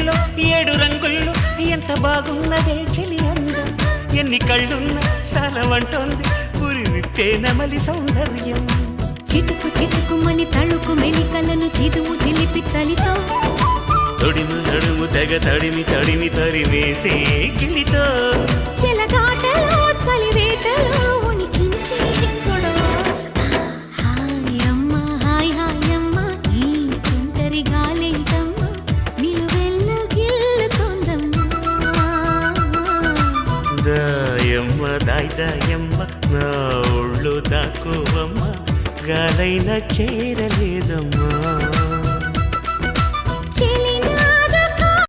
చీరలో 7 రంగుల్లో ఎంత బాగున్నదే చెలి అందం ఎన్ని కళ్ళున్న సాలవంటోంది పురి విప్పే నమలి సౌందర్యం చిటుకు చిటుకుమని తళుకు మెలికలను చిదువు చిలిపి చలితో తొడిము నడుము తెగ తడిమి తడిమి తరివేసే గిలితో చెలగాటలో చలివేటలో ఉనికించే గొడవ హాయమ్మ హాయ్ హాయమ్మ ఈ తుంటరి గాలేంటమ్మ నిలువెల్ల గిల్లుతోందమ్మా దాయమ్మ దాయ్ దాయమ్మ నా ఒళ్ళు దాకోవమ్మ గాలైన చేరలేదమ్మా